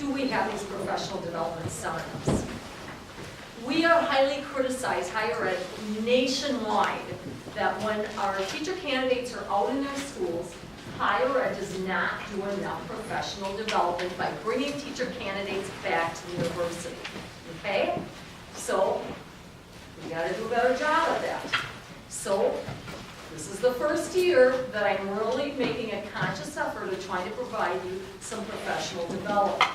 do we have these professional development seminars. We are highly criticized, higher ed, nationwide, that when our teacher candidates are out in their schools, higher ed does not do enough professional development by bringing teacher candidates back to the university, okay? So, we gotta do a better job of that. So, this is the first year that I'm really making a conscious effort of trying to provide you some professional development.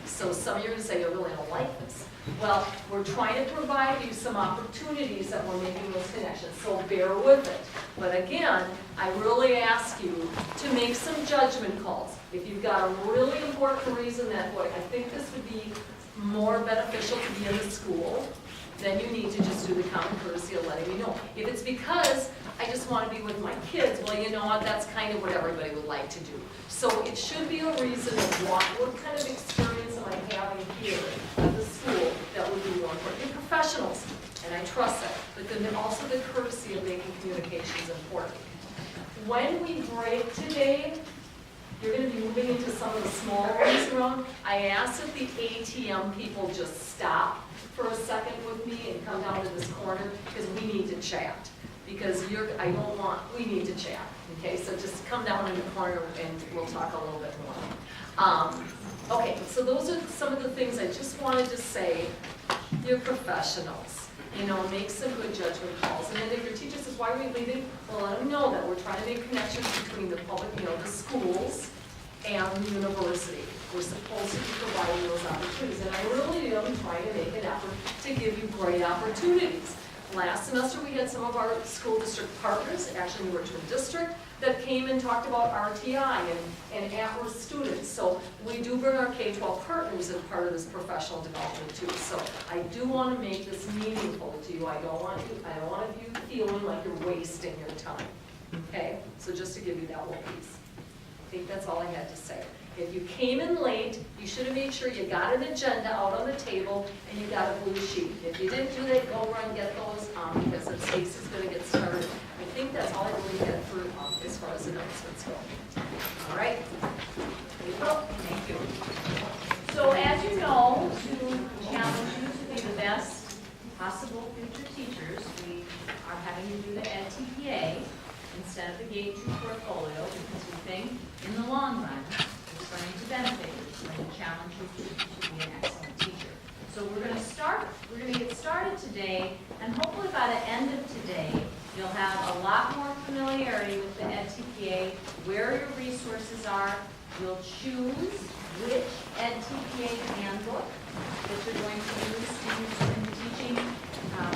So some of you are going to say, I really don't like this. Well, we're trying to provide you some opportunities that we're making those connections, so bear with it. But again, I really ask you to make some judgment calls. If you've got a really important reason that, boy, I think this would be more beneficial to be in the school, then you need to just do the common courtesy of letting me know. If it's because I just want to be with my kids, well, you know what, that's kind of what everybody would like to do. So it should be a reason of what kind of experience am I having here at the school that would be more important. You're professionals, and I trust that, but then also the courtesy of making communications important. When we break today, you're going to be moving into some of the smaller rooms around. I ask that the ATM people just stop for a second with me and come down to this corner because we need to chat. Because we need to chat, okay? So just come down in the corner and we'll talk a little bit more. Okay, so those are some of the things I just wanted to say. You're professionals, you know, make some good judgment calls. And then if your teacher says, why are we leaving? Well, let them know that we're trying to make connections between the public, you know, the schools and the university. We're supposed to be providing those opportunities. And I really am trying to make an effort to give you great opportunities. Last semester, we had some of our school district partners, actually in the Richmond district, that came and talked about RTI and at-risk students. So we do bring our K-12 partners as part of this professional development too. So I do want to make this meaningful to you. I don't want you feeling like you're wasting your time. Okay? So just to give you that little piece. I think that's all I had to say. If you came in late, you should have made sure you got an agenda out on the table and you got a blue sheet. If you didn't do that, go run and get those because Stacey's going to get started. I think that's all I really had for as far as announcements go. All right. April, thank you. So as you know, to challenge you to be the best possible future teachers, we are having you do the edTPA instead of the Gate 2 portfolio because we think in the long run, it's going to benefit you. It's going to challenge you to be an excellent teacher. So we're going to get started today, and hopefully by the end of today, you'll have a lot more familiarity with the edTPA, where your resources are. You'll choose which edTPA handbook that you're going to use in the teaching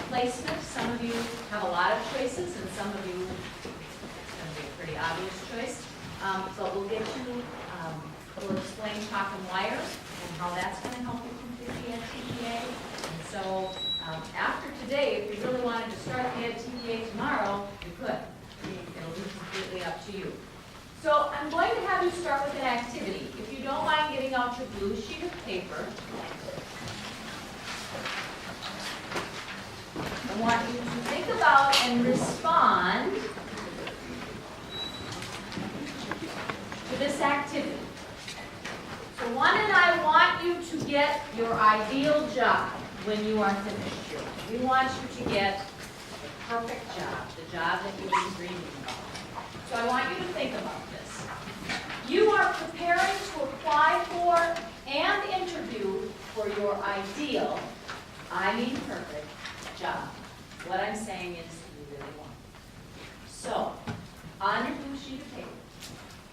placement. Some of you have a lot of choices, and some of you, it's going to be a pretty obvious choice. But we'll get you, we'll explain Talk and Wire and how that's going to help you complete the edTPA. And so after today, if you really wanted to start the edTPA tomorrow, you could. It'll be completely up to you. So I'm going to have you start with an activity. If you don't mind getting out your blue sheet of paper, I want you to think about and respond to this activity. So Wanda and I want you to get your ideal job when you are finished here. We want you to get the perfect job, the job that you've been dreaming about. So I want you to think about this. You are preparing to apply for and interview for your ideal, I mean perfect, job. What I'm saying is you really want it. So, on your blue sheet of paper,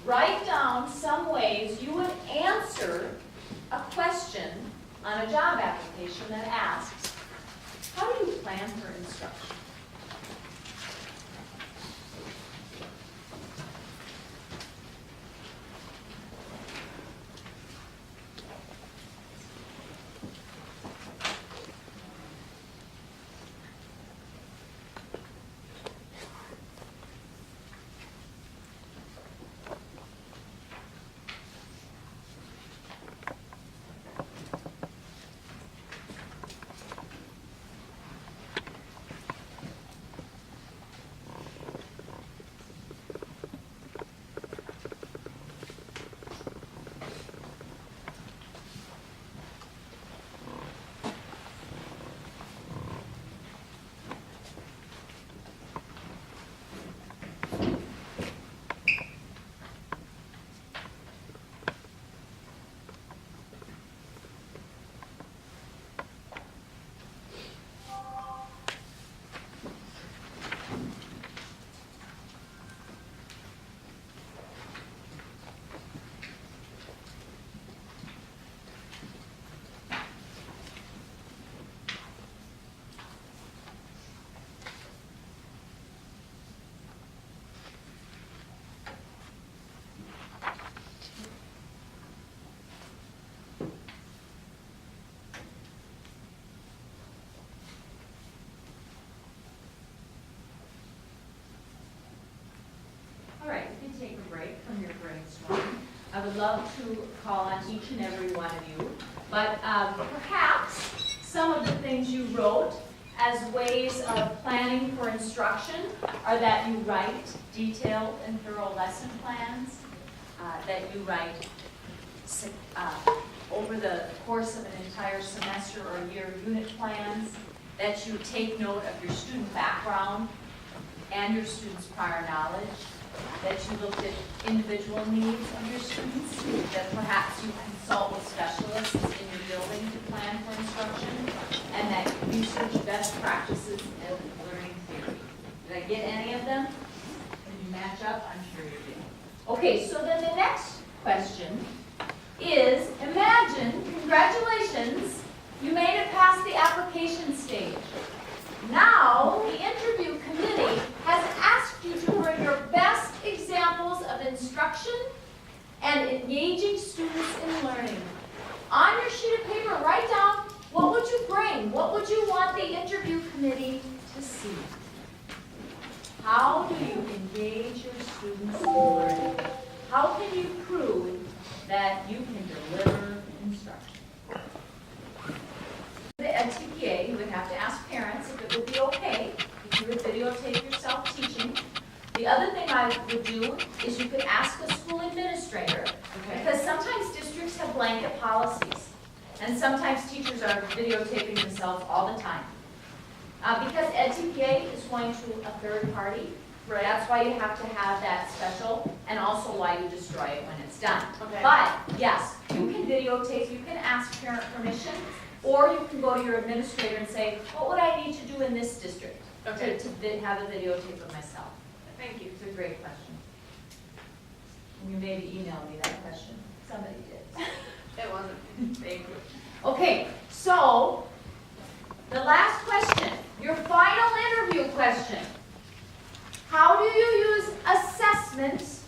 write down some ways you would answer a question on a job application that asks, how do you plan for instruction? I would love to call on each and every one of you, but perhaps some of the things you wrote as ways of planning for instruction are that you write detailed and thorough lesson plans, that you write over the course of an entire semester or year unit plans, that you take note of your student background and your students' prior knowledge, that you looked at individual needs of your students, that perhaps you consult with specialists in your building to plan for instruction, and that you research best practices and learning theory. Did I get any of them? Did you match up? I'm sure you did. Okay, so then the next question is, imagine, congratulations, you made it past the application stage. Now, the interview committee has asked you to bring your best examples of instruction and engaging students in learning. On your sheet of paper, write down, what would you bring? What would you want the interview committee to see? How do you engage your students in learning? How can you prove that you can deliver instruction? The edTPA, you would have to ask parents if it would be okay if you would videotape yourself teaching. The other thing I would do is you could ask the school administrator, because sometimes districts have blanket policies, and sometimes teachers are videotaping themselves all the time. Because edTPA is going to a third party, right? That's why you have to have that special, and also why you destroy it when it's done. Okay. But yes, you can videotape, you can ask parent permission, or you can go to your administrator and say, what would I need to do in this district to have a videotape of myself? Thank you. It's a great question. And you maybe emailed me that question. Somebody did. It wasn't. Thank you. Okay, so the last question, your final interview question. How do you use assessments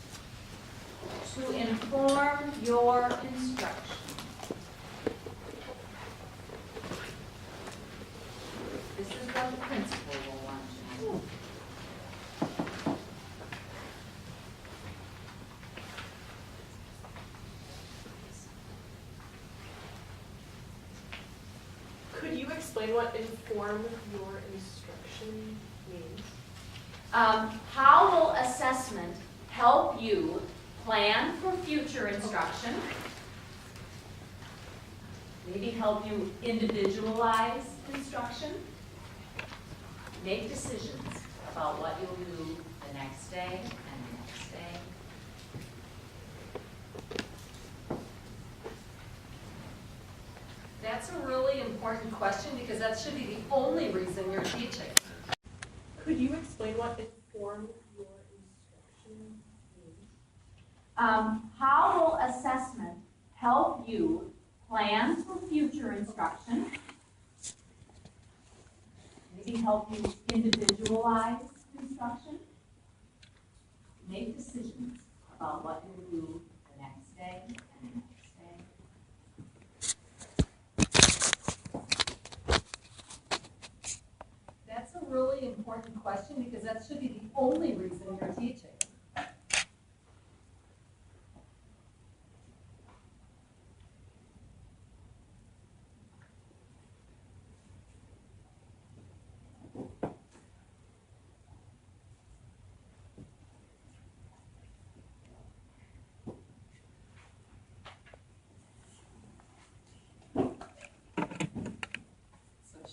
to inform your instruction? This is what the principal will want to know. Could you explain what inform your instruction means? How will assessment help you plan for future instruction? Maybe help you individualize instruction? Make decisions about what you'll do the next day and the next day. That's a really important question because that should be the only reason you're teaching. Could you explain what inform your instruction means? How will assessment help you plan for future instruction? Maybe help you individualize instruction? Make decisions about what you'll do the next day and the next day. That's a really important question because that should be the only reason you're teaching.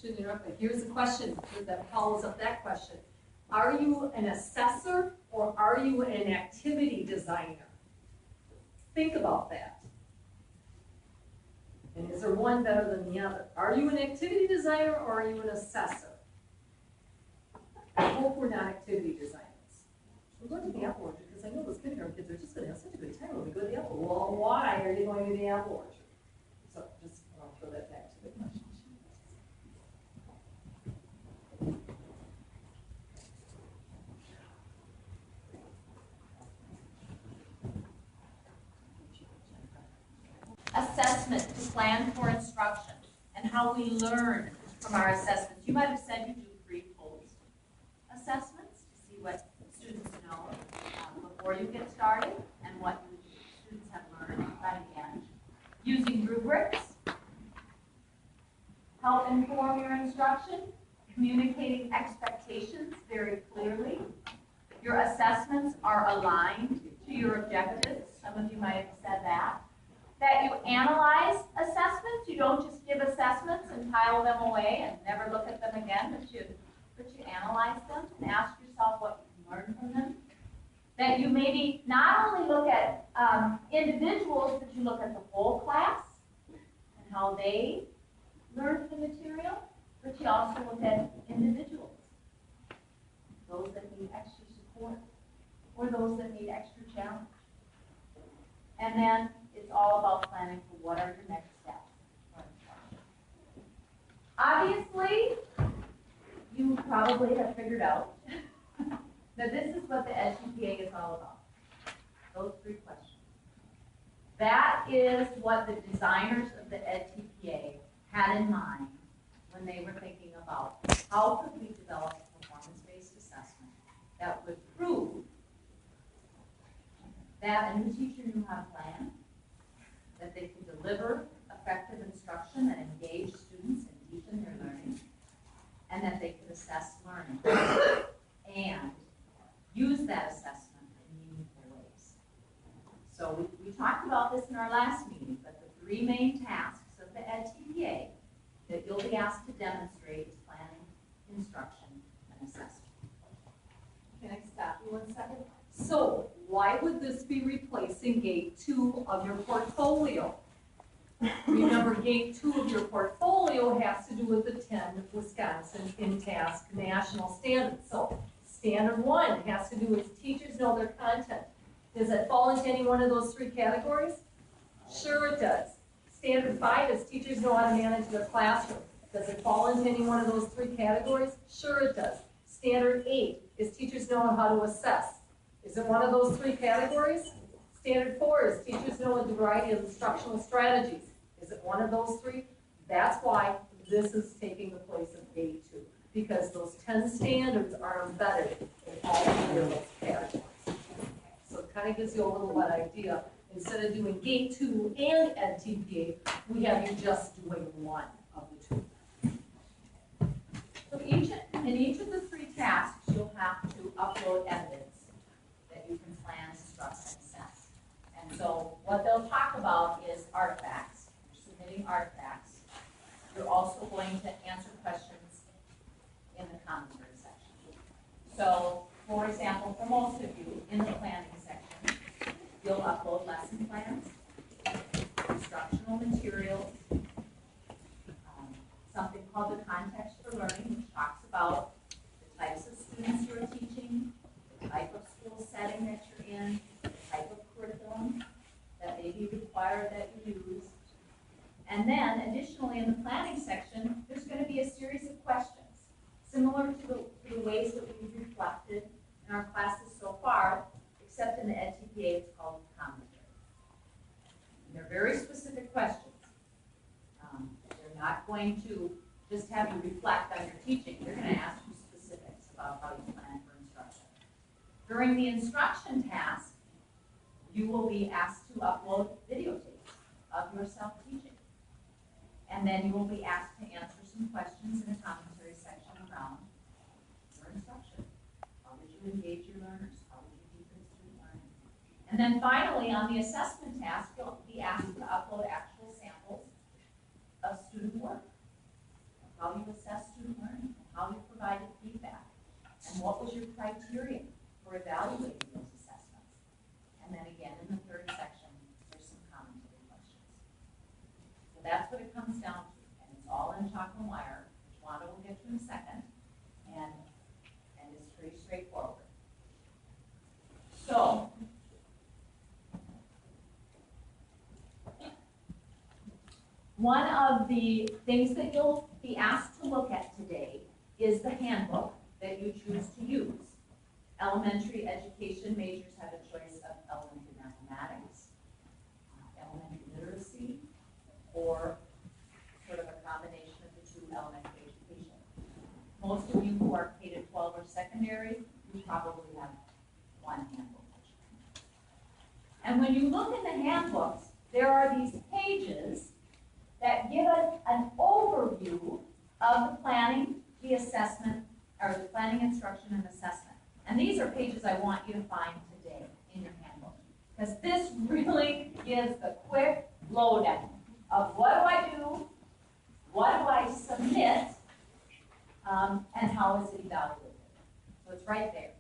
Shouldn't interrupt, but here's a question that follows up that question. Are you an assessor or are you an activity designer? Think about that. And is there one better than the other? Are you an activity designer or are you an assessor? I hope we're not activity designers. We're going to the apple orchard because I know those kindergarten kids are just going to have such a good time when we go to the apple. Well, why are you going to the apple orchard? So just I'll throw that back to the question. Assessment to plan for instruction and how we learn from our assessments. You might have said you do pre-post assessments to see what students know before you get started and what students have learned. using rubrics, help inform your instruction, communicating expectations very clearly. Your assessments are aligned to your objectives. Some of you might have said that. That you analyze assessments. You don't just give assessments and pile them away and never look at them again, but you analyze them and ask yourself what you learned from them. That you maybe not only look at individuals, but you look at the whole class and how they learned the material, but you also look at individuals, those that need extra support or those that need extra challenge. And then it's all about planning for what are your next steps. Obviously, you probably have figured out that this is what the edTPA is all about. Those 3 questions. That is what the designers of the edTPA had in mind when they were thinking about how could we develop a performance-based assessment that would prove that a new teacher knew how to plan, that they could deliver effective instruction that engaged students and deepened their learning, and that they could assess learning and use that assessment in meaningful ways. So we talked about this in our last meeting, but the 3 main tasks of the edTPA that you'll be asked to demonstrate is planning, instruction, and assessment. Can I stop you 1 second? So why would this be replacing gate 2 of your portfolio? Remember, gate 2 of your portfolio has to do with the 10 Wisconsin in-task national standards. So standard 1 has to do with teachers know their content. Does it fall into any one of those 3 categories? Sure it does. Standard 5 is teachers know how to manage their classroom. Does it fall into any one of those 3 categories? Sure it does. Standard 8 is teachers know how to assess. Is it one of those 3 categories? Standard 4 is teachers know a variety of instructional strategies. Is it one of those 3? That's why this is taking the place of gate 2, because those 10 standards are embedded in all 3 of those categories. So it kind of gives you a little bit idea. Instead of doing gate 2 and edTPA, we have you just doing one of the 2. So in each of the 3 tasks, you'll have to upload evidence that you can plan, instruct, and assess. And so what they'll talk about is artifacts. You're submitting artifacts. You're also going to answer questions in the commentary section. So, for example, for most of you, in the planning section, you'll upload lesson plans, instructional materials, something called the context for learning, which talks about the types of students you're teaching, the type of school setting that you're in, the type of curriculum that may be required that you use. And then additionally in the planning section, there's going to be a series of questions, similar to the ways that we've reflected in our classes so far, except in the edTPA it's called commentary. And they're very specific questions. They're not going to just have you reflect on your teaching. They're going to ask you specifics about how you plan for instruction. During the instruction task, you will be asked to upload videotapes of yourself teaching. And then you will be asked to answer some questions in the commentary section around your instruction. How did you engage your learners? How did you deepen student learning? And then finally, on the assessment task, you'll be asked to upload actual samples of student work, how you assess student learning, how you provided feedback, and what was your criteria for evaluating those assessments. And then again, in the 3rd section, there's some commentary questions. So that's what it comes down to, and it's all in chalk and wire, which Wanda will get to in a second, and it's pretty straightforward. So, one of the things that you'll be asked to look at today is the handbook that you choose to use. Elementary education majors have a choice of elementary mathematics, elementary literacy, or sort of a combination of the 2 elementary education. Most of you who are K-12 or secondary, you probably have one handbook. And when you look in the handbooks, there are these pages that give us an overview of the planning, the assessment, or the planning, instruction, and assessment. And these are pages I want you to find today in your handbook. Because this really gives a quick lowdown of what do I do, what do I submit, and how is it evaluated. So it's right there.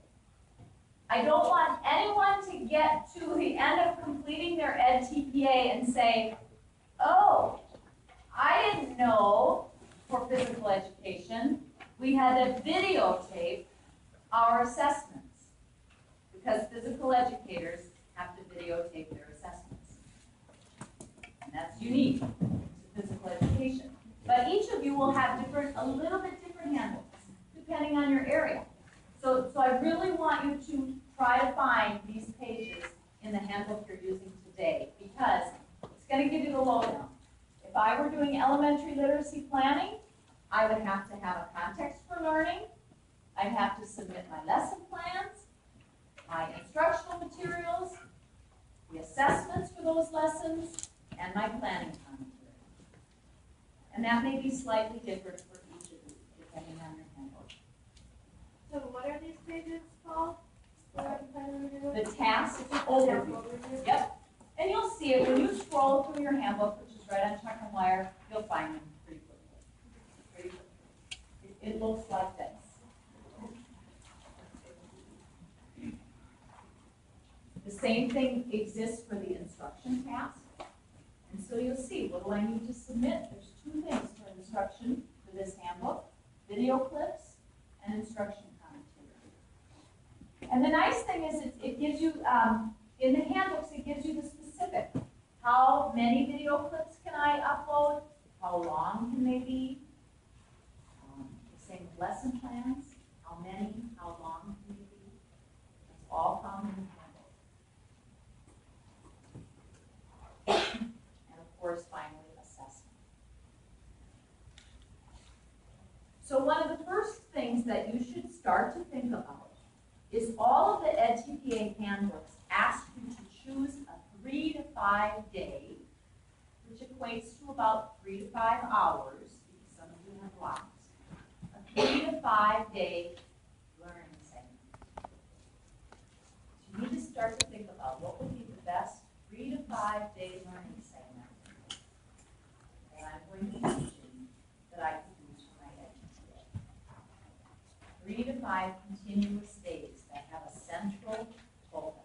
I don't want anyone to get to the end of completing their edTPA and say, oh, I didn't know for physical education we had to videotape our assessments, because physical educators have to videotape their assessments. And that's unique to physical education. But each of you will have a little bit different handbooks, depending on your area. So I really want you to try to find these pages in the handbook you're using today, because it's going to give you the lowdown. If I were doing elementary literacy planning, I would have to have a context for learning. I'd have to submit my lesson plans, my instructional materials, the assessments for those lessons, and my planning commentary. And that may be slightly different for each of you, depending on your handbook. So what are these pages called? The task overview. Yep. And you'll see it when you scroll through your handbook, which is right on Chuck and Wire, you'll find them pretty quickly. It looks like this. The same thing exists for the instruction task. And so you'll see, what do I need to submit? There's two things for instruction for this handbook: video clips and instruction commentary. And the nice thing is it gives you, in the handbooks, it gives you the specific. How many video clips can I upload? How long can they be? The same with lesson plans. How many, how long can they be? It's all found in the handbook. And of course, finally, assessment. So one of the first things that you should start to think about is all of the edTPA handbooks ask you to choose a 3 to 5 day, which equates to about 3 to 5 hours, because some of you have blocks, a 3 to 5 day learning segment. So you need to start to think about what would be the best 3 to 5 day learning segment that I'm going to teach you that I can use for my edTPA. 3 to 5 continuous days that have a central focus.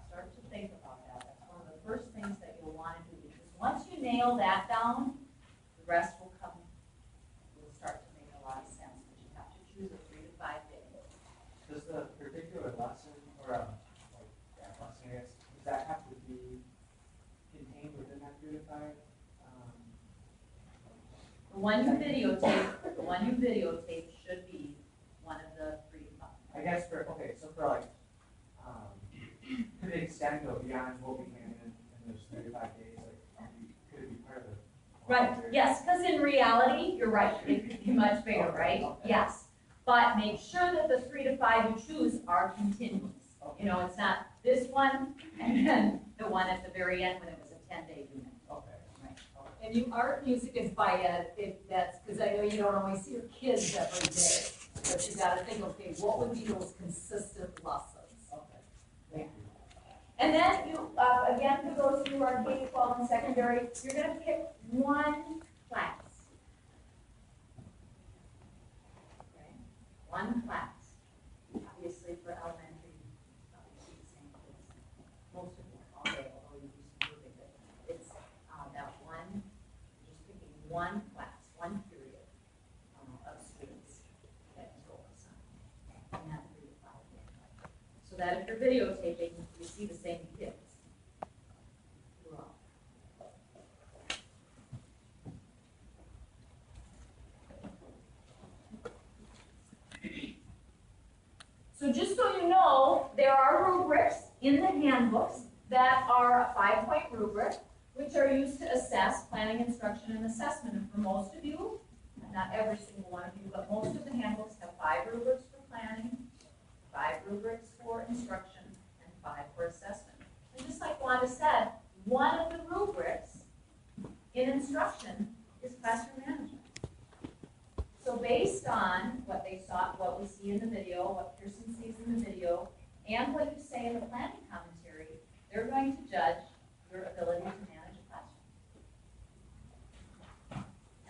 Start to think about that. That's one of the first things that you'll want to do, because once you nail that down, the rest will come, will start to make a lot of sense, but you have to choose a 3 to 5 day. Does the particular lesson, or like that lesson, I guess, does that have to be contained within that 3 to 5? The one you videotape should be one of the 3 to 5. I guess so for like, could it extend go beyond what we can in those 3 to 5 days? Like, could it be part of the? Right, yes, because in reality, you're right, it could be much bigger, right? Okay. Yes, but make sure that the 3 to 5 you choose are continuous. Okay. You know, it's not this one and then the one at the very end when it was a 10-day unit. Okay. Right. And you art music is by ed, if that's, because I know you don't always see your kids every day. But you gotta think, okay, what would be those consistent lessons? Okay. Thank you. And then you, again, for those who are K-12 and secondary, you're gonna pick one class. Okay, one class. Obviously for elementary, obviously the same kids. Most of them all day, although you do some moving, but it's that one, you're just picking one class, one period of students that you focus on. And not 3 to 5 days. So that if you're videotaping, you see the same kids throughout. So just so you know, there are rubrics in the handbooks that are a 5-point rubric, which are used to assess planning, instruction, and assessment. And for most of you, not every single one of you, but most of the handbooks have 5 rubrics for planning, 5 rubrics for instruction, and 5 for assessment. just like Wanda said, one of the rubrics in instruction is classroom management. So based on what they saw, what we see in the video, what Pearson sees in the video, and what you say in the planning commentary, they're going to judge your ability to manage a classroom.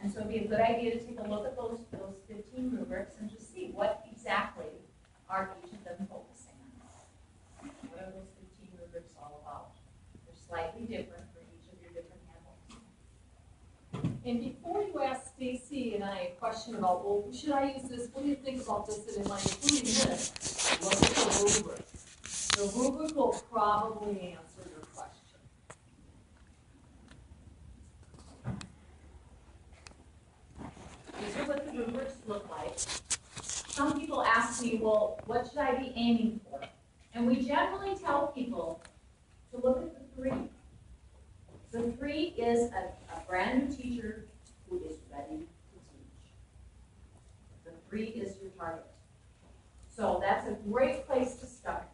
And so it'd be a good idea to take a look at those 15 rubrics and just see what exactly are each of them focusing on. What are those 15 rubrics all about? They're slightly different for each of your different handbooks. And before you ask Stacey and I a question about, well, should I use this, what do you think about this, and am I including this? Look at the rubric. The rubric will probably answer your question. These are what the rubrics look like. Some people ask me, well, what should I be aiming for? And we generally tell people to look at the 3. The 3 is a brand new teacher who is ready to teach. The 3 is your target. So that's a great place to start.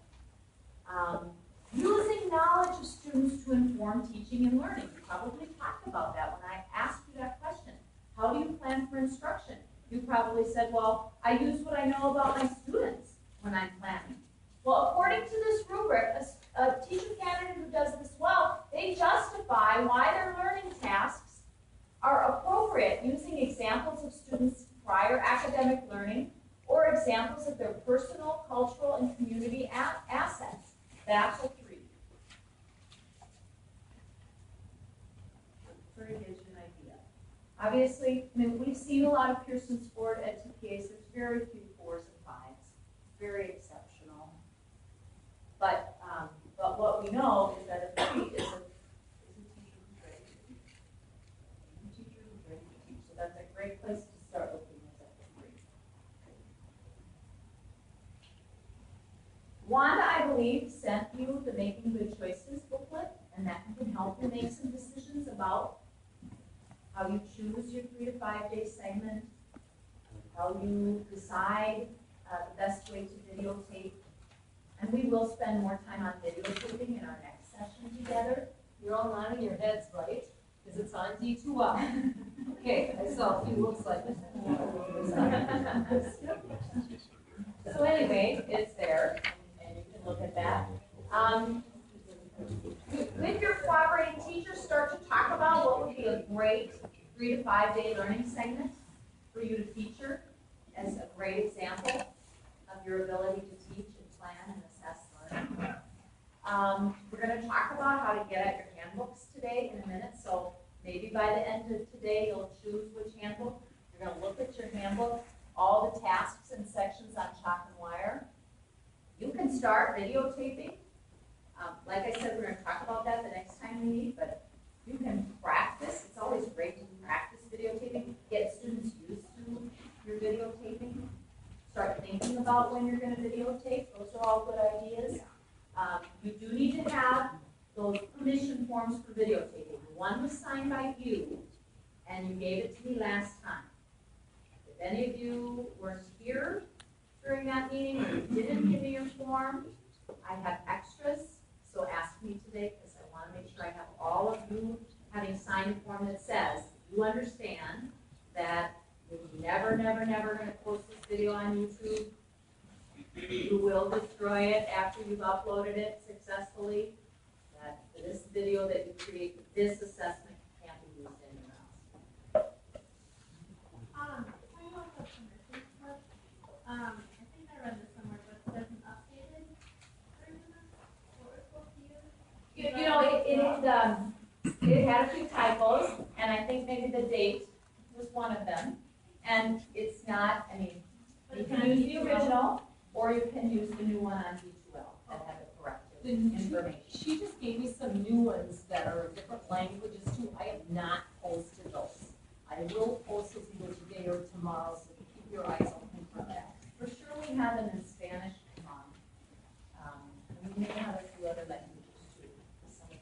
Using knowledge of students to inform teaching and learning. We probably talked about that when I asked you that question. How do you plan for instruction? You probably said, well, I use what I know about my students when I'm planning. Well, according to this rubric, a teacher candidate who does this well, they justify why their learning tasks are appropriate using examples of students' prior academic learning or examples of their personal, cultural, and community assets. That's a 3. Sort of gives you an idea. Obviously, I mean, we've seen a lot of Pearson scored at TPAs. There's very few 4s and 5s. Very exceptional. But what we know is that a 3 is a teacher who's ready to teach. A teacher who's ready to teach. So that's a great place to start looking at the 3. Wanda, I believe, sent you the Making Good Choices booklet, and that can help you make some decisions about how you choose your 3 to 5 day segment, how you decide the best way to videotape. And we will spend more time on videotaping in our next session together. You're all nodding your heads, right? Because it's on D2L. Okay, I saw a few looks like this. So anyway, it's there, and you can look at that. With your cooperating teachers, start to talk about what would be a great 3 to 5 day learning segment for you to feature as a great example of your ability to teach and plan and assess learning. We're going to talk about how to get at your handbooks today in a minute, so maybe by the end of today you'll choose which handbook. You're going to look at your handbook, all the tasks and sections on chalk and wire. You can start videotaping. Like I said, we're going to talk about that the next time we meet, but you can practice. It's always great to practice videotaping, get students used to your videotaping. Start thinking about when you're going to videotape. Those are all good ideas. You do need to have those permission forms for videotaping. One was signed by you, and you gave it to me last time. If any of you were here during that meeting or you didn't give me your form, I have extras, so ask me today because I want to make sure I have all of you having signed a form that says you understand that you're never going to post this video on YouTube. You will destroy it after you've uploaded it successfully. That this video that you create, this assessment can't be used anywhere else. I know the permission part. I think I read this somewhere, but there's an updated version of what we're supposed to use. It had a few typos, and I think maybe the date was one of them. And it's not, I mean, you can use the original, or you can use the new one on D2L that have the corrected information. She just gave me some new ones that are different languages too. I have not posted those. I will post those either today or tomorrow, so keep your eyes open for that. For sure we have them in Spanish, and we may have a few other languages too. Some of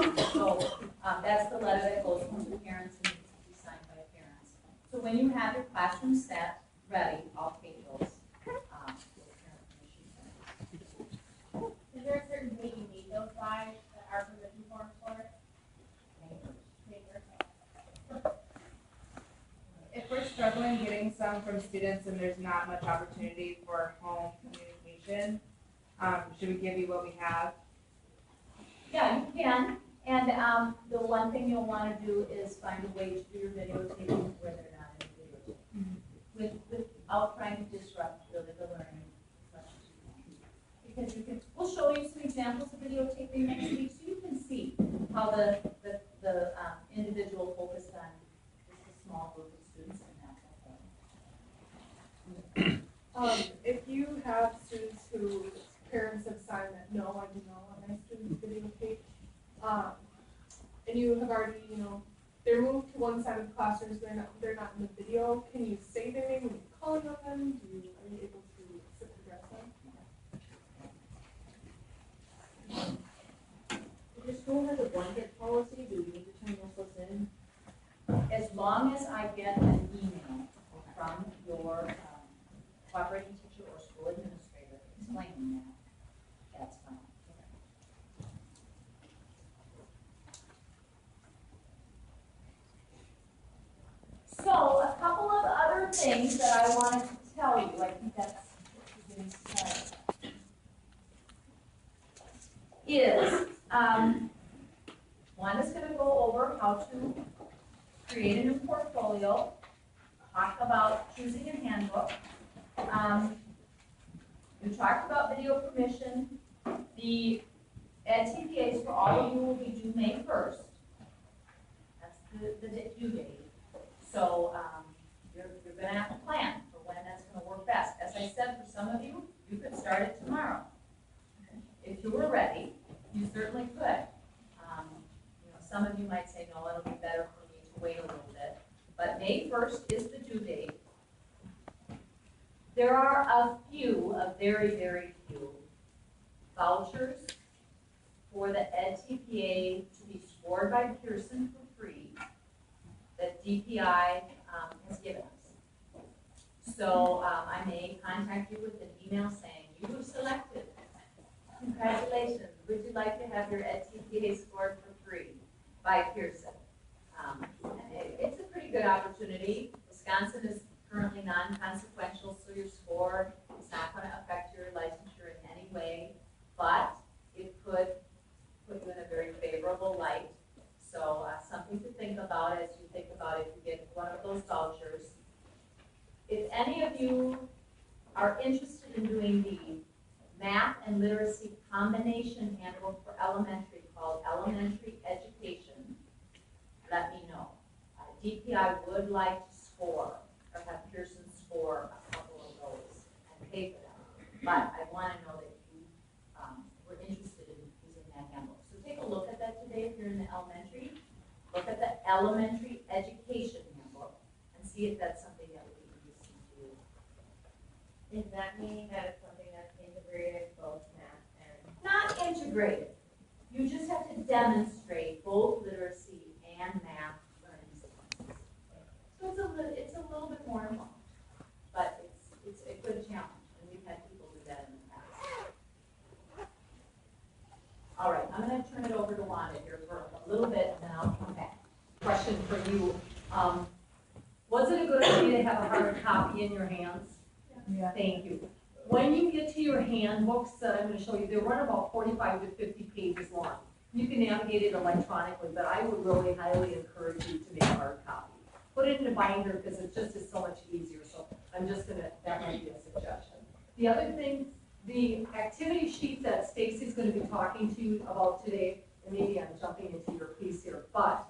you don't. So that's the letter that goes home to parents and needs to be signed by parents. So when you have your classroom set ready, I'll take those. Is there a certain date you need those by? some from students and there's not much opportunity for home communication. Should we give you what we have? Yeah, you can, and, the one thing you'll wanna do is find a way to do your videotaping where they're not in the videotape. Without trying to disrupt the learning as much as you can. Because we'll show you some examples of videotaping next week, so you can see how the individual focused on just a small group of students and that. If you have students whose parents have signed that, no, I do not want my students videotape, and you have already, they're moved to one side of the classrooms, they're not in the video, can you say their name when you're calling on them? Are you able to address them? If your school has a blanket policy, do we need to turn those in? As long as I get an email from your cooperating teacher or school administrator explaining that, that's fine. So a couple of other things that I wanted to tell you, I think that's getting started. Wanda's going to go over how to create a new portfolio, talk about choosing a handbook. We talked about video permission. The edTPAs for all of you will be due May 1st. That's the due date. So you're going to have to plan for when that's going to work best. As I said, for some of you, you could start it tomorrow. If you were ready, you certainly could. Some of you might say, no, it'll be better for me to wait a little bit. But May 1st is the due date. There are a very, very few vouchers for the edTPA to be scored by Pearson for free that DPI has given us. So I may contact you with an email saying, you have selected. Congratulations. Would you like to have your edTPA scored for free by Pearson? It's a pretty good opportunity. Wisconsin is currently non-consequential, so your score is not going to affect your licensure in any way, but it could put you in a very favorable light. So something to think about as you think about if you get one of those vouchers. If any of you are interested in doing the math and literacy combination handbook for elementary called Elementary Education, let me know. DPI would like to score or have Pearson score a couple of those and pay for them. But I want to know that you were interested in using that handbook. So take a look at that today if you're in the elementary. Look at the Elementary Education handbook and see if that's something that would be interesting to you. Does that mean that it's something that's integrated both math and? Not integrated. You just have to demonstrate both literacy and math learning sequences. So it's a little bit more involved, but it's a good challenge, and we've had people do that in the past. All right, I'm going to turn it over to Wanda here for a little bit, and then I'll come back. Question for you. Was it a good idea to have a hard copy in your hands? Yeah. Thank you. When you get to your handbooks that I'm going to show you, they run about 45 to 50 pages long. You can navigate it electronically, but I would really highly encourage you to make a hard copy. Put it in a binder because it just is so much easier. So I'm just going to, that might be a suggestion. The other thing, the activity sheet that Stacey's going to be talking to you about today, and maybe I'm jumping into your piece here, but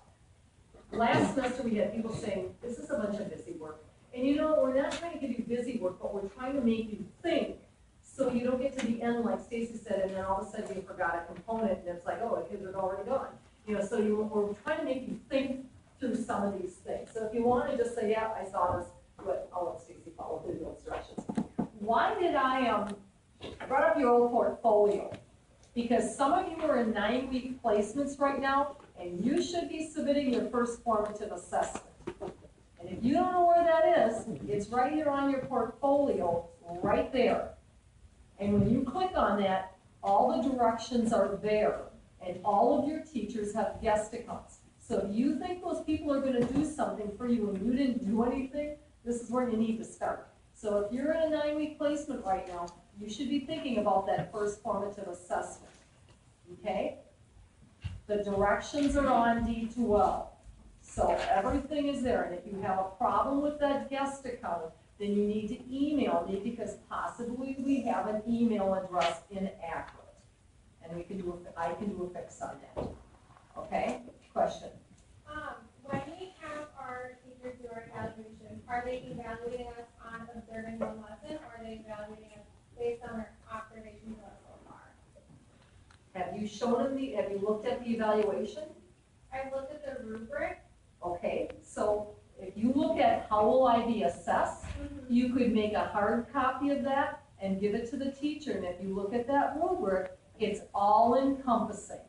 last semester we had people saying, this is a bunch of busy work. And we're not trying to give you busy work, but we're trying to make you think so you don't get to the end, like Stacey said, and then all of a sudden you forgot a component, and it's like, oh, the kids are already gone. So we're trying to make you think through some of these things. So if you want to just say, yeah, I saw this, but I'll let Stacey follow through the instructions. Why did I brought up your old portfolio? Because some of you are in 9-week placements right now, and you should be submitting your first formative assessment. And if you don't know where that is, it's right here on your portfolio, right there. And when you click on that, all the directions are there, and all of your teachers have guest accounts. So if you think those people are going to do something for you and you didn't do anything, This is where you need to start. So if you're in a 9-week placement right now, you should be thinking about that first formative assessment, okay? The directions are on D2L. So everything is there, and if you have a problem with that guest account, then you need to email me because possibly we have an email address inaccurate. And I can do a fix on that. Okay, question? When we have our teachers do our evaluation, are they evaluating us on observing one lesson, or are they evaluating us based on our observations of us so far? Have you looked at the evaluation? I looked at the rubric. Okay, so if you look at how will I be assessed, you could make a hard copy of that and give it to the teacher, and if you look at that rubric, it's all encompassing.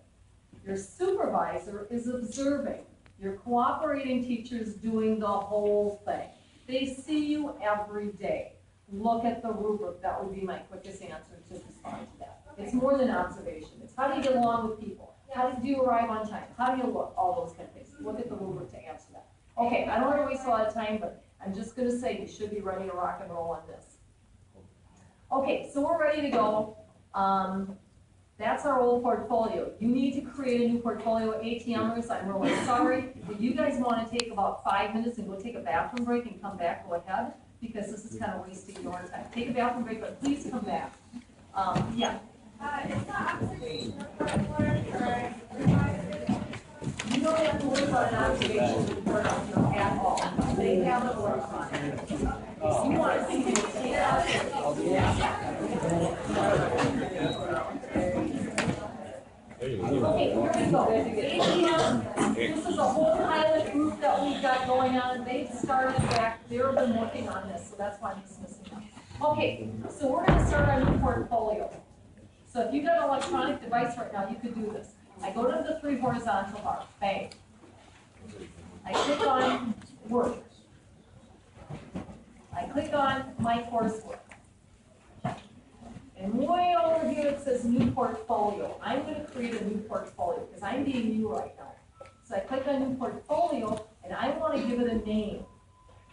Your supervisor is observing. Your cooperating teacher is doing the whole thing. They see you every day. Look at the rubric. That would be my quickest answer to respond to that. It's more than observation. It's how do you get along with people? How do you arrive on time? How do you look? All those kind of things. Look at the rubric to answer that. Okay, I don't want to waste a lot of time, but I'm just going to say you should be ready to rock and roll on this. Okay, so we're ready to go. That's our old portfolio. You need to create a new portfolio. ATMers, I'm really sorry. If you guys want to take about 5 minutes and go take a bathroom break and come back, go ahead, because this is kind of wasting your time. Take a bathroom break, but please come back. Yeah. It's not observation report, or You don't have to worry about an observation report at all. They have it electronic. If you want to see Okay, here we go. ATM, this is a whole pilot group that we've got going on. They've started back, they've been working on this, so that's why I'm dismissing them. Okay, so we're gonna start our new portfolio. So if you've got an electronic device right now, you could do this. I go to the 3 horizontal bars, bang. I click on work. I click on my coursework. And way over here it says new portfolio. I'm going to create a new portfolio because I'm being you right now. So I click on new portfolio and I want to give it a name.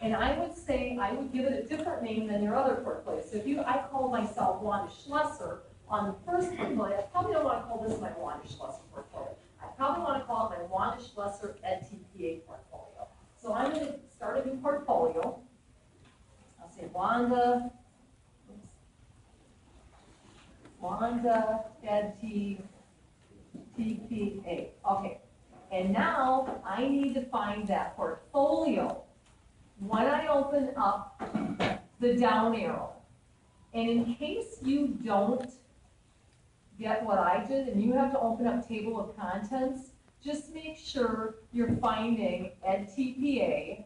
And I would say I would give it a different name than your other portfolio. So if I call myself Wanda Schlesser on the first portfolio, I probably don't want to call this my Wanda Schlesser portfolio. I probably want to call it my Wanda Schlesser edTPA portfolio. So I'm going to start a new portfolio. I'll say Wanda edTPA. Okay. And now I need to find that portfolio. When I open up the down arrow, and in case you don't get what I did and you have to open up table of contents, just make sure you're finding edTPA,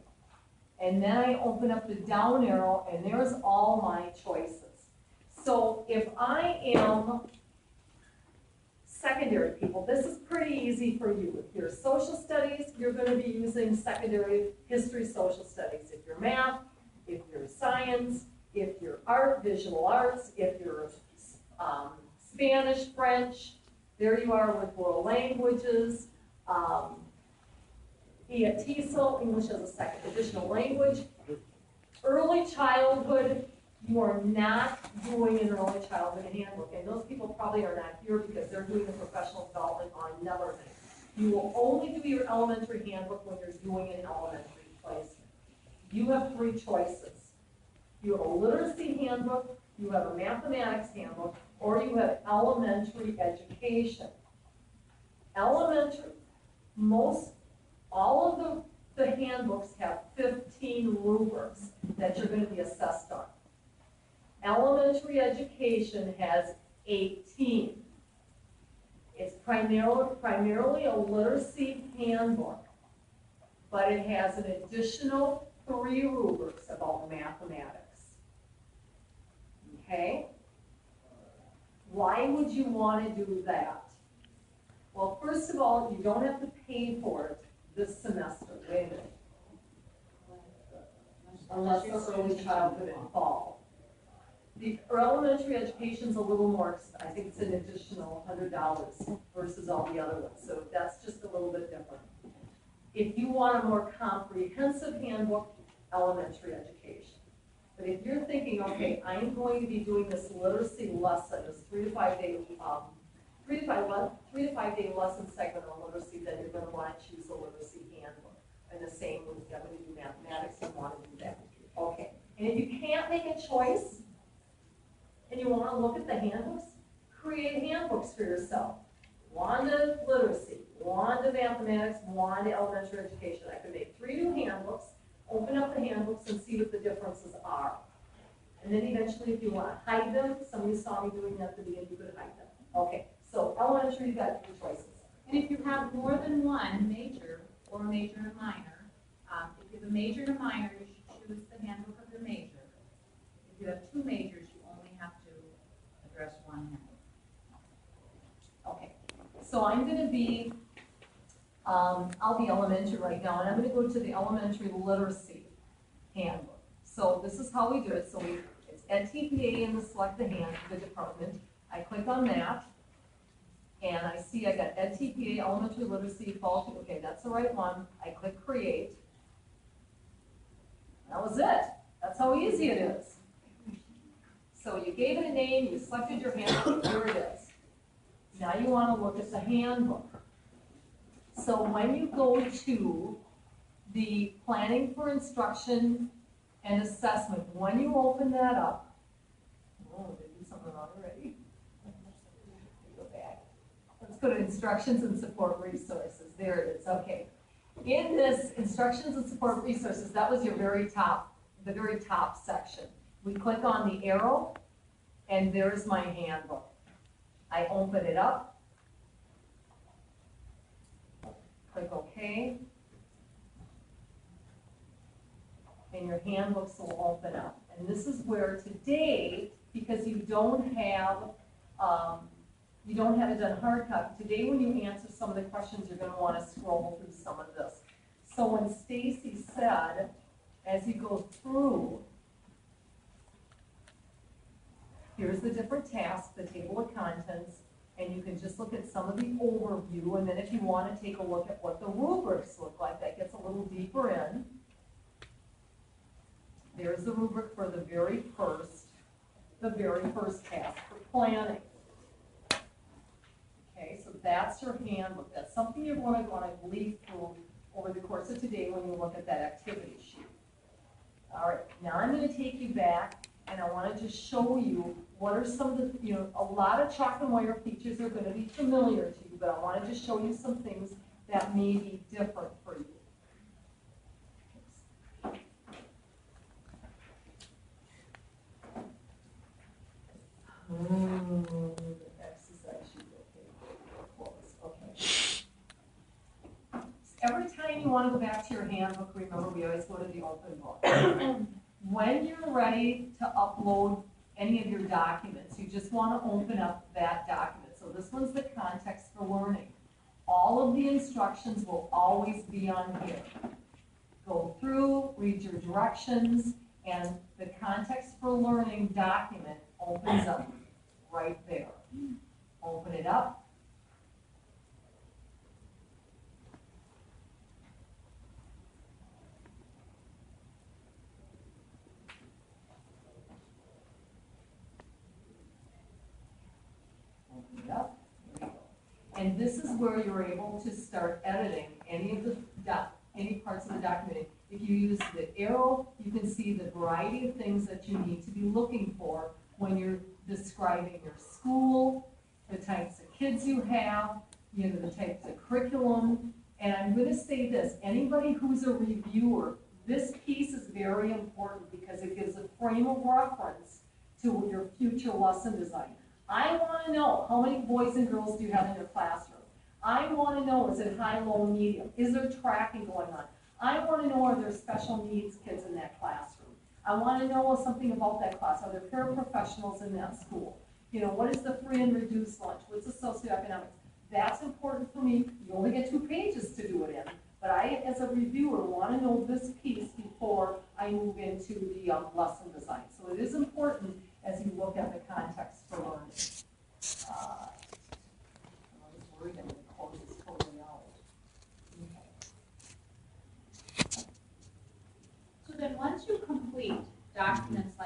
and then I open up the down arrow and there's all my choices. So if I am secondary people, this is pretty easy for you. If you're social studies, you're going to be using secondary history, social studies. If you're math, if you're science, if you're art, visual arts, if you're Spanish, French, there you are with world languages. TESOL, English as a second additional language. Early childhood, you are not doing an early childhood handbook, and those people probably are not here because they're doing the professional development on another thing. You will only do your elementary handbook when you're doing an elementary placement. You have 3 choices. You have a literacy handbook, you have a mathematics handbook, or you have elementary education. Elementary, all of the handbooks have 15 rubrics that you're going to be assessed on. Elementary education has 18. It's primarily a literacy handbook, but it has an additional 3 rubrics about mathematics. Okay? Why would you want to do that? Well, first of all, you don't have to pay for it this semester. Wait a minute. Unless it's early childhood and fall. The elementary education is a little more, I think it's an additional $100 versus all the other ones. So that's just a little bit different. If you want a more comprehensive handbook, elementary education. But if you're thinking, okay, I'm going to be doing this literacy lesson, this 3 to 5 day, 3 to 5 day lesson segment on literacy, then you're gonna wanna choose a literacy handbook. And the same with, I'm gonna do mathematics, you wanna do that. Okay, and if you can't make a choice, and you wanna look at the handbooks, create handbooks for yourself. Wanda literacy, Wanda mathematics, Wanda elementary education. I could make 3 new handbooks, open up the handbooks and see what the differences are. And then eventually, if you want to hide them, some of you saw me doing that at the beginning, you could hide them. Okay, so elementary, you got 3 choices. And if you have more than one major or a major and a minor, if you have a major and a minor, you should choose the handbook of your major. If you have 2 majors, you only have to address 1 handbook. Okay, so I'm going to be, I'll be elementary right now, and I'm going to go to the elementary literacy handbook. So this is how we do it. So it's edTPA in the select the department. I click on that, and I see I got edTPA elementary literacy fall. Okay, that's the right one. I click create. That was it. That's how easy it is. So you gave it a name, you selected your handbook, here it is. Now you want to look at the handbook. So when you go to the planning for instruction and assessment, when you open that up, oh, did I do something wrong already? Go back. Let's go to instructions and support resources. There it is, okay. In this instructions and support resources, that was your very top, the very top section. We click on the arrow, and there's my handbook. I open it up, click OK, and your handbooks will open up. And this is where today, because you don't have it done hard copy, today when you answer some of the questions, you're going to want to scroll through some of this. So when Stacey said, as you go through, here's the different tasks, the table of contents, and you can just look at some of the overview, and then if you want to take a look at what the rubrics look like, that gets a little deeper in. There's the rubric for the very first task for planning. Okay, so that's your handbook. That's something you're going to want to leaf through over the course of today when you look at that activity sheet. All right, now I'm going to take you back, and I want to just show you what are some of the, a lot of chalk and wire features are going to be familiar to you, but I want to just show you some things that may be different for you. Exercise sheet, okay. Every time you want to go back to your handbook, remember we always go to the open book. When you're ready to upload any of your documents, you just want to open up that document. So this one's the context for learning. All of the instructions will always be on here. Go through, read your directions, and the context for learning document opens up right there. Open it up. Up. And this is where you're able to start editing any of the any parts of the document. If you use the arrow, you can see the variety of things that you need to be looking for when you're describing your school, the types of kids you have, the types of curriculum. And I'm going to say this, anybody who's a reviewer, this piece is very important because it gives a frame of reference to your future lesson design. I want to know how many boys and girls do you have in your classroom. I want to know, is it high, low, medium? Is there tracking going on? I want to know, are there special needs kids in that classroom? I want to know something about that class. Are there paraprofessionals in that school? What is the free and reduced lunch? What's the socioeconomics? That's important for me. You only get 2 pages to do it in. But I, as a reviewer, want to know this piece before I move into the lesson design. So it is important as you look at the context for learning. I'm just worried I'm going to close this totally out. Okay. So then once you complete documents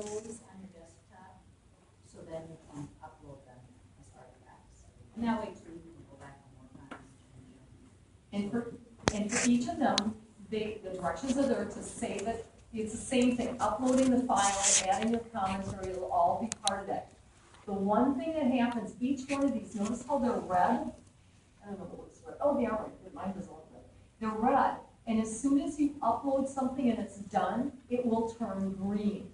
those on your desktop, so then you can upload them as artifacts. And that way too, you can go back and work on it. And for each of them, the directions are there to save it. It's the same thing, uploading the file, adding your commentary, it'll all be part of that. The one thing that happens, each one of these, notice how they're red? I don't know what it's red. Oh, they are red. Mine was all red. They're red. And as soon as you upload something and it's done, it will turn green.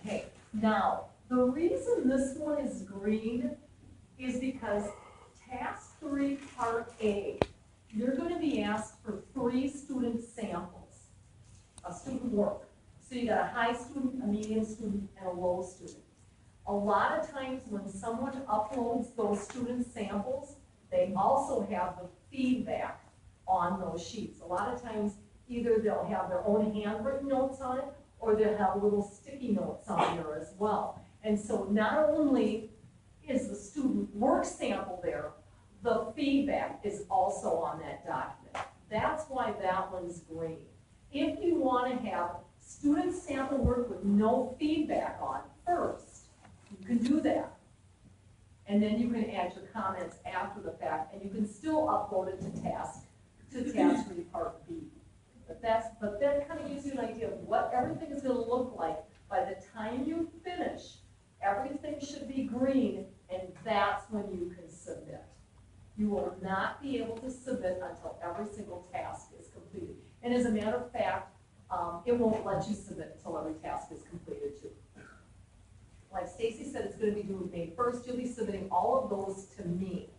Okay, now, the reason this one is green is because task 3, part A, you're going to be asked for 3 student samples of student work. So you got a high student, a medium student, and a low student. A lot of times when someone uploads those student samples, they also have the feedback on those sheets. A lot of times, either they'll have their own handwritten notes on it, or they'll have little sticky notes on there as well. And so not only is the student work sample there, the feedback is also on that document. That's why that one's green. If you want to have student sample work with no feedback on first, you can do that. And then you can add your comments after the fact, and you can still upload it to task 3, part B. But that kind of gives you an idea of what everything is going to look like by the time you finish. Everything should be green, and that's when you can submit. You will not be able to submit until every single task is completed. And as a matter of fact, it won't let you submit until every task is completed too. Like Stacey said, it's going to be due May 1st. You'll be submitting all of those to me.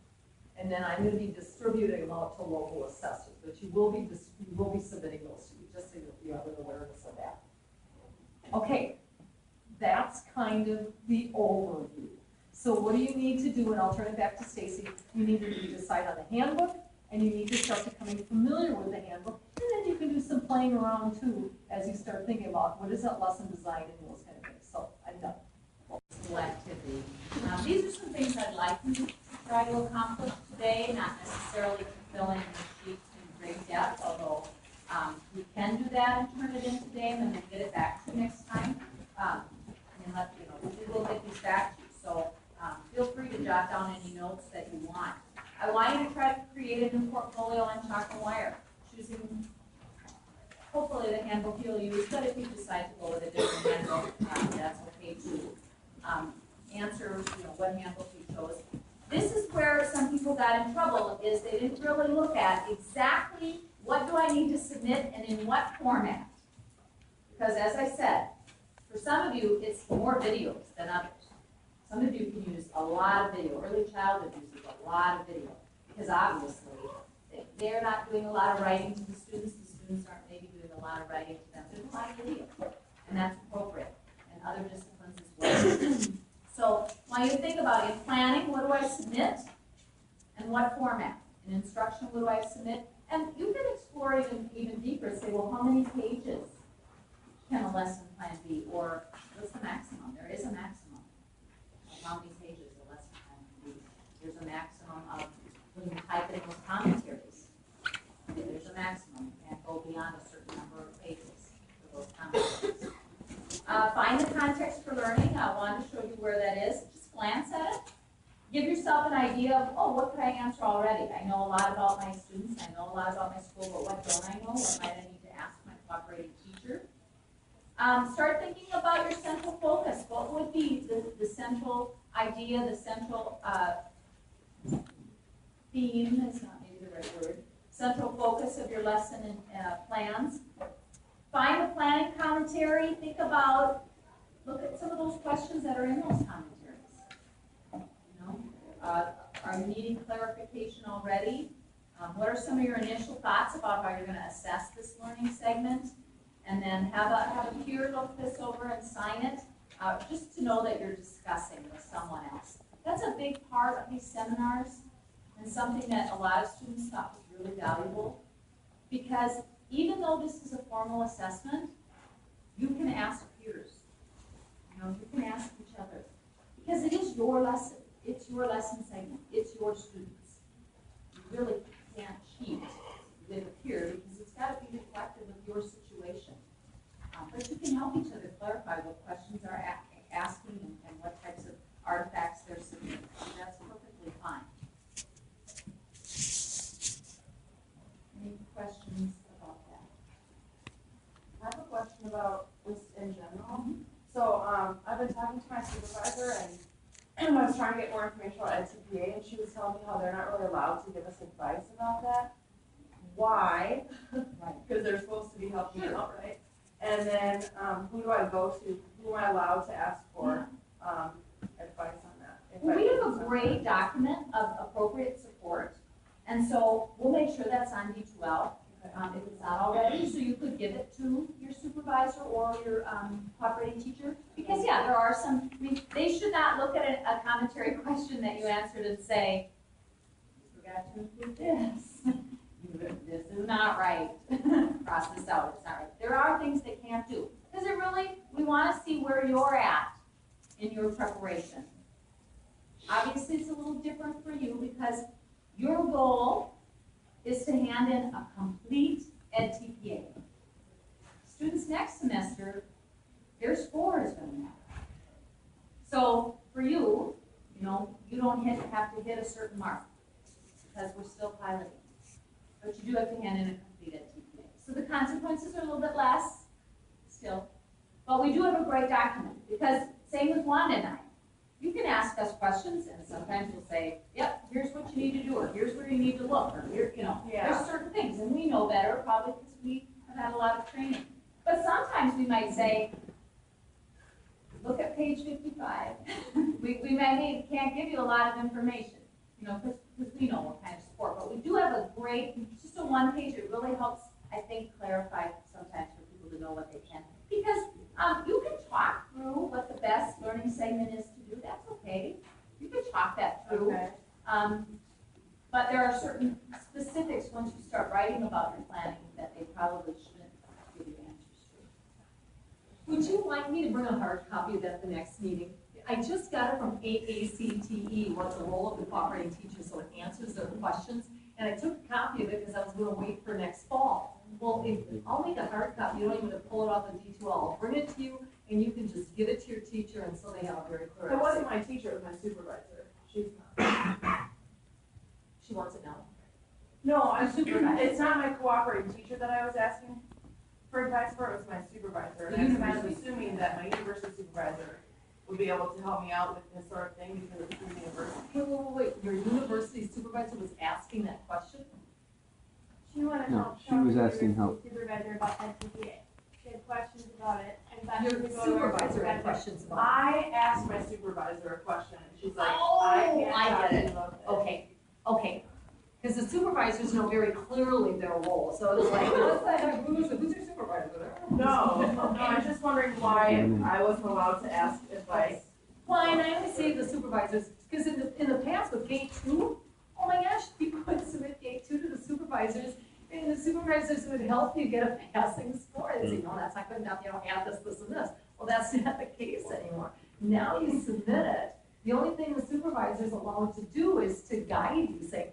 And then I'm going to be distributing them out to local assessors. But you will be submitting those to me, just so you have an awareness of that. Okay, that's kind of the overview. So what do you need to do, and I'll turn it back to Stacey, you need to decide on the handbook, and you need to start becoming familiar with the handbook, and then you can do some playing around too, as you start thinking about what is that lesson design and those kind of things. So I'm done. Activity. These are some things I'd like you to try to accomplish today, not necessarily fulfilling the sheets in great depth, although you can do that and turn it in today and then we'll get it back to you next time. And let you know, we will get these back to you. So feel free to jot down any notes that you want. I want you to try to create a new portfolio on chalk and wire, choosing hopefully the handbook you'll use, but if you decide to go with a different handbook, that's okay too. Answer, what handbook you chose. This is where some people got in trouble, is they didn't really look at exactly what do I need to submit and in what format. Because as I said, for some of you, it's more videos than others. Some of you can use a lot of video. Early childhood uses a lot of video, because obviously they're not doing a lot of writing to the students aren't maybe doing a lot of writing to them. There's a lot of video, and that's appropriate, and other disciplines as well. So while you think about it, in planning, what do I submit and what format? In instruction, what do I submit? And you can explore even deeper, say, well, how many pages can a lesson plan be? Or what's the maximum? There is a maximum of how many pages a lesson plan can be. There's a maximum of when you type in those commentaries. There's a maximum. You can't go beyond a certain number of pages for those commentaries. Find the context for learning. I want to show you where that is. Just glance at it. Give yourself an idea of, oh, what could I answer already? I know a lot about my students. I know a lot about my school, but what don't I know? What might I need to ask my cooperating teacher? Start thinking about your central focus. What would be the central idea, the central theme, is not maybe the right word, central focus of your lesson and plans. Find the planning commentary. Think about, look at some of those questions that are in those commentaries. Are you needing clarification already? What are some of your initial thoughts about how you're going to assess this learning segment? And then have a peer look this over and sign it, just to know that you're discussing with someone else. That's a big part of these seminars, and something that a lot of students thought was really valuable, because even though this is a formal assessment, you can ask peers. You can ask each other, because it is your lesson. It's your lesson segment. It's your students. You really can't cheat with a peer, because it's got to be reflective of your situation. but you can help each other clarify what questions are asking and what types of artifacts they're submitting. So that's perfectly fine. Any questions about that? I have a question about just in general. So, I've been talking to my supervisor and I was trying to get more information about edTPA and she was telling me how they're not really allowed to give us advice about that. Why? Because they're supposed to be helping me out, right? And then, who do I go to? Who am I allowed to ask for, advice on that? Well, we have a great document of appropriate support, and so we'll make sure that's on D2L, if it's not already, so you could give it to your supervisor or your cooperating teacher. Because, yeah, there are some, I mean, they should not look at a commentary question that you answered and say, you forgot to include this. This is not right. Cross this out, it's not right. There are things they can't do. Because it really, we want to see where you're at in your preparation. Obviously, it's a little different for you because your goal is to hand in a complete edTPA. Students next semester, their score is going to matter. So for you, you know, you don't have to hit a certain mark because we're still piloting. But you do have to hand in a complete edTPA. So the consequences are a little bit less still. But we do have a great document because same with Wanda and I. You can ask us questions and sometimes we'll say, yep, here's what you need to do, or here's where you need to look, or here, you know, there's certain things, and we know better probably because we have had a lot of training. But sometimes we might say, look at page 55. we can't give you a lot of information, you know, because we know what kind of support, but we do have a great, just a one page, it really helps, I think, clarify sometimes for people to know what they can. Because you can talk through what the best learning segment is to do, that's okay. You can talk that through. Okay. But there are certain specifics once you start writing about your planning that they probably shouldn't give you answers to. Would you like me to bring a hard copy of that at the next meeting? I just got it from AACTE, what's the role of the cooperating teacher, so it answers their questions. And I took a copy of it because I was gonna wait for next fall. Well, I'll make a hard copy, you don't even have to pull it off the D2L, I'll bring it to you, and you can just give it to your teacher, and so they have a very clear. It wasn't my teacher, it was my supervisor. She's not. She wants it now. No, it's not my cooperating teacher that I was asking for advice for, it was my supervisor. And I was assuming that my university supervisor would be able to help me out with this sort of thing because it's through the university. Wait, your university supervisor was asking that question? She wanted No, help. she was asking help. Supervisor about edTPA. She had questions about it, and thought Your she would go to her supervisor had supervisor. questions about I asked my supervisor a question and she's like, Oh, I can't I talk get to it. you about this. Okay. because the supervisors know very clearly their role, so it's like, what's that, who's your supervisor? No, I was just wondering why I wasn't allowed to ask advice. Fine, I only say the supervisors, because in the past with gate 2, oh my gosh, people would submit gate 2 to the supervisors, and the supervisors would help you get a passing score, and say, no, that's not good enough, you don't have this, and this. Well, that's not the case anymore. Now you submit it, the only thing the supervisor's allowed to do is to guide you, say,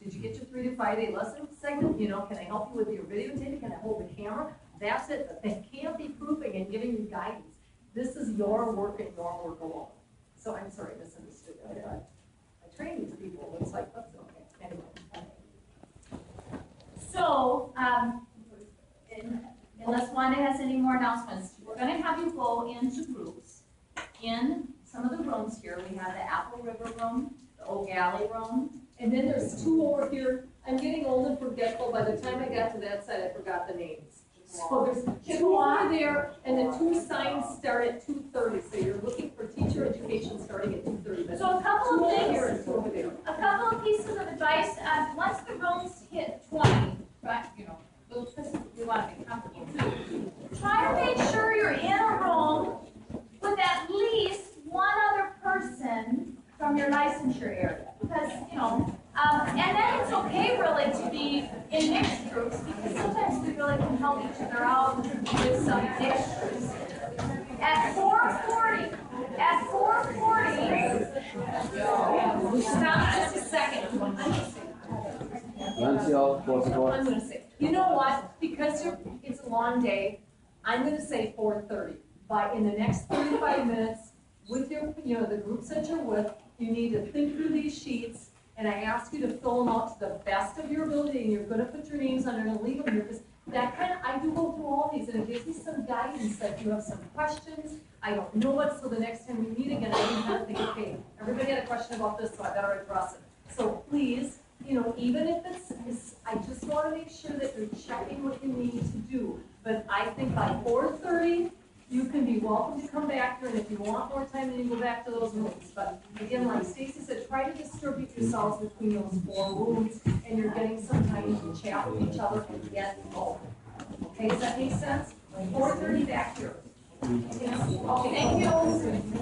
did you get your 3 to 5 day lesson segment? You know, can I help you with your videotape? Can I hold the camera? That's it, but they can't be proofing and giving you guidance. This is your work and your work alone. So I'm sorry, I misunderstood. I train these people, it's like, that's okay, anyway. So, unless Wanda has any more announcements, we're gonna have you go into groups. In some of the rooms here, we have the Apple River room, the Oak Alley room. And then there's 2 over here. I'm getting old and forgetful. By the time I got to that side, I forgot the names. So there's 2 over there, and the 2 signs start at 2:30. So you're looking for teacher education starting at 2:30. So a couple of Two here things, and 2 over there. a couple of pieces of advice, once the rooms hit 20, right, you know, those, we wanna be comfortable too. Try to make sure you're in a room with at least one other person from your licensure area, because, you know, and then it's okay really to be in mixed groups, because sometimes we really can help each other out with some issues. At 4:40, stop just a second. Once y'all, close the door. I'm gonna say, you know what, because it's a long day, I'm gonna say 4:30. In the next 35 minutes, with your, the groups that you're with, you need to think through these sheets, and I ask you to fill them out to the best of your ability, and you're gonna put your names on it and leave them here, because that kind of, I do go through all these, and it gives me some guidance that you have some questions, I don't know it, so the next time we meet again, I can kind of think, okay, everybody had a question about this, so I better address it. So please, even if I just wanna make sure that you're checking what you need to do. But I think by 4:30, you can be welcome to come back here, and if you want more time, then you go back to those rooms. But again, like Stacey said, try to distribute yourselves between those 4 rooms, and you're getting some time to chat with each other and get home. Okay, does that make sense? 4:30 back here. Okay, thank you.